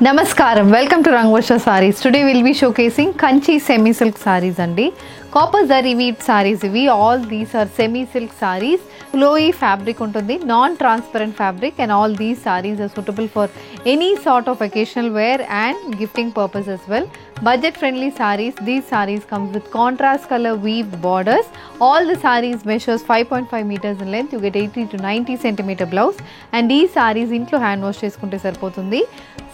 Namaskaram, welcome to Rangvarsha Sarees. Today we'll be showcasing Kanchi semi-silk sarees andi. Copper zari weaved sarees ivi. All these are semi-silk sarees. Flowy fabric untundi, non-transparent fabric, and all these sarees are suitable for any sort of occasional wear and gifting purpose as well. Budget friendly sarees. These sarees comes with contrast color weaved borders. All the sarees measures 5.5 meters in length. You get 80 to 90 centimeter blouse, and these sarees intlo hand wash cheskunte sarpotundi.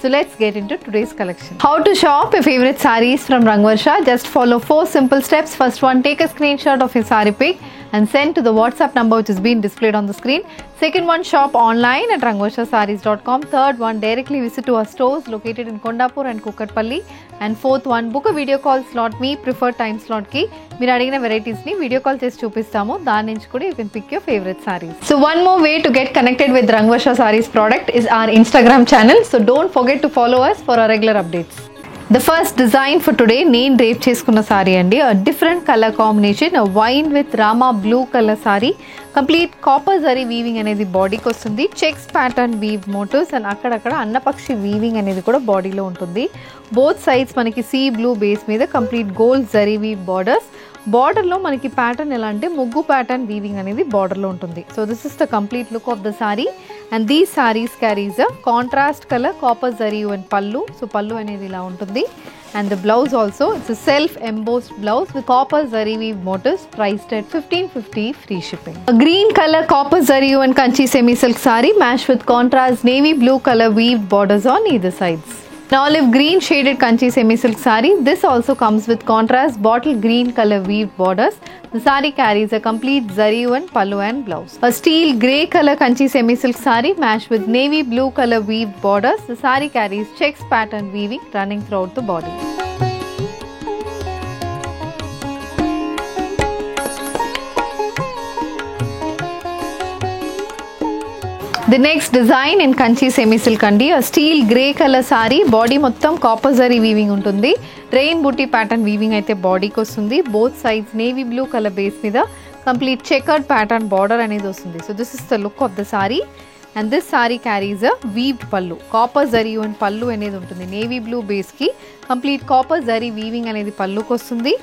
So let's get into today's collection. How to shop your favorite sarees from Rangvarsha? Just follow 4 simple steps. First one, take a screenshot of your saree pic and send to the WhatsApp number which is being displayed on the screen. Second one, shop online at rangvarshasarees.com. Third one, directly visit to our stores located in Kondapur and Kukatpalli. And fourth one, book a video call slot. Me preferred time slot ki మీరు అడిగిన varieties ni video call చేసి చూపిస్తాము. దాని నుంచి కూడా you can pick your favorite sarees. So one more way to get connected with Rangvarsha Sarees product is our Instagram channel. So don't forget to follow us for our regular updates. The first design for today, నేను drape చేసుకున్న sorry అండి. A different color combination, a wine with Rama blue color sari. Complete copper zari weaving అనేది బాడీకి వస్తుంది. Checks pattern weave motifs and అక్కడక్కడ అన్నపక్షి వీవింగ్ అనేది కూడా బాడీలో ఉంటుంది. బోత్ సైడ్స్ మనకి సీ బ్లూ బేస్ మీద complete gold zari weave borders. బార్డర్లో మనకి ప్యాటర్న్ ఎలా అంటే ముగ్గు ప్యాటర్న్ వీవింగ్ అనేది బార్డర్లో ఉంటుంది. So this is the complete look of the sorry. And these saris carries a contrast colour copper zari and పళ్ళు. సో పళ్ళు అనేది ఇలా ఉంటుంది. And the blouse also, it's a self embossed blouse with copper zari weave motifs, priced at 1550 free shipping. A green color copper zari and kanchi semi silk saree matched with contrast navy blue color weaved borders on either sides. An olive green shaded kanchi semi silk saree. This also comes with contrast bottle green color weaved borders. The saree carries a complete zari and pallu and blouse. A steel grey color kanchi semi silk saree matched with navy blue color weaved borders. The saree carries checks pattern weaving running throughout the body. The next design in Kanchi semi silk andi, a steel grey color saree, body మొత్తం copper zari weaving ఉంటుంది. Rain బూటీ pattern weaving అయితే బాడీకి వస్తుంది. Both sides navy blue colour base మీద complete chequered pattern border అనేది వస్తుంది. So this is the look of the sorry. And this sorry carries a weaved పళ్ళు. Copper zari and పళ్ళు అనేది ఉంటుంది. నేవీ బ్లూ బేస్ కి కంప్లీట్ కాపర్ జరీ వీవింగ్ అనేది పళ్ళుకి వస్తుంది.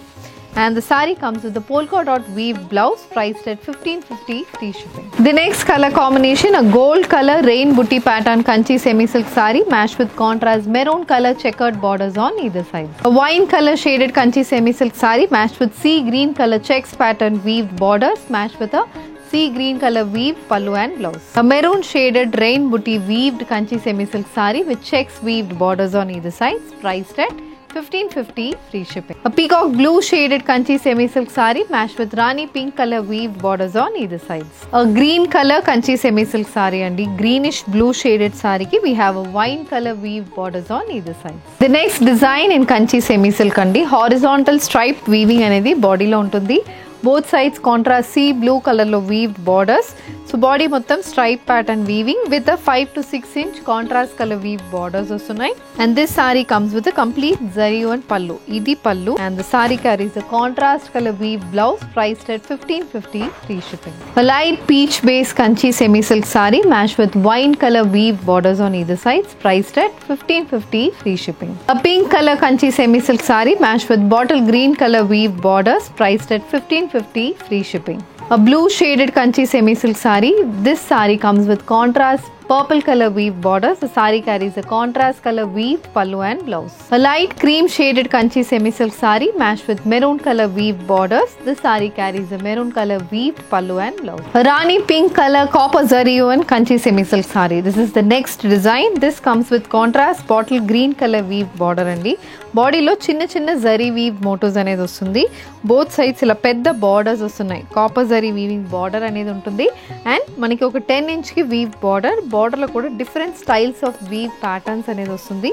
And the saree comes with the polka dot weaved blouse, priced at 1550 free shipping. The next color combination, a gold color rain booty pattern kanchi semi silk saree matched with contrast maroon color checkered borders on either side. A wine color shaded kanchi semi silk saree matched with sea green color checks pattern weaved borders matched with a sea green color weave pallu and blouse. A maroon shaded rain booty weaved kanchi semi silk saree with checks weaved borders on either sides, priced at 1550 free shipping. A peacock blue shaded kanchi semi silk saree matched with rani pink color weaved borders on either sides. A green color kanchi semi silk saree andi, greenish blue shaded saree ki we have a wine color weaved borders on either sides. The next design in kanchi semi silk andi, horizontal striped weaving anedi body lo untundi. Both sides contrast sea blue color lo weaved borders. So body మొత్తం stripe pattern weaving with 5 to 6 inch contrast colour weave borders వస్తున్నాయి. And this sari comes with complete zari and pallu. ఇది pallu. And the sari carries the contrast colour weave blouse, priced at 1550 free shipping. Light peach base Kanchi semi silk sari match with wine colour weave borders on either sides, priced at 1550 free shipping. A pink color kanchi semi silk saree matched with bottle green color weave borders, priced at 1550 free shipping. A blue shaded kanchi semi silk saree. This saree comes with contrast purple color weave borders. The saree carries a contrast color weaved pallu and blouse. A light cream shaded kanchi semi silk saree matched with maroon color weaved borders. This saree carries a maroon color weaved pallu and blouse. A rani pink color copper zari and kanchi semi silk saree. This is the next design. This comes with contrast bottle green color weaved border andi. బాడీలో చిన్న చిన్న zari weave motifs అనేది వస్తుంది. Both sides ఇలా పెద్ద borders వస్తున్నాయి. Copper zari weaving border అనేది ఉంటుంది. అండ్ మనకి ఒక 10 inch కి వీవ్ బార్డర్లో కూడా different styles of weave patterns అనేది వస్తుంది.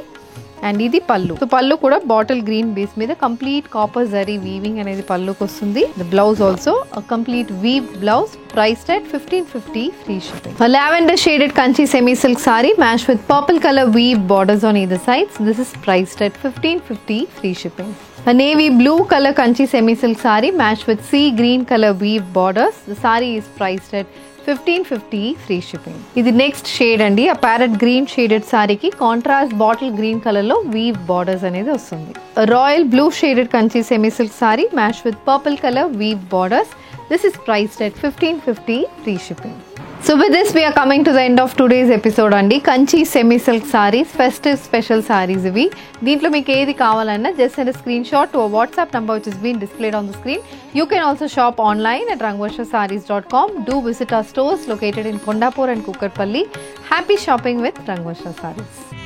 అండ్ ఇది పళ్ళు. సో పళ్ళు కూడా బాటిల్ గ్రీన్ బేస్ మీద కంప్లీట్ కాపర్ జరీ వీవింగ్ అనేది పళ్ళుకి వస్తుంది. The blouse also complete weave blouse, priced at 1550 free shipping. A lavender shaded kanchi semi silk saree matched with purple color weave borders on either sides. This is priced at 1550 free shipping. A navy blue color kanchi semi silk saree matched with sea green color weave borders. The saree is priced at 1550 free shipping. ఇది next shade అండి. ఆ parrot green shaded సారీకి contrast bottle green colour లో weave borders అనేది వస్తుంది. Royal blue shaded Kanchi semi silk sari match with purple colour weave borders. This is priced at 1550 free shipping. So with this we are coming to the end of today's episode అండి. Kanchi semi silk saris festive special saris ఇవి. దీంట్లో మీకు ఏది కావాలన్నా just send a screenshot to a WhatsApp number which is being displayed on the screen. You can also shop online at rangvarshasarees.com. Do visit our stores located in Kondapur and Kukatpalli. Happy shopping with Rangvarsha Sarees.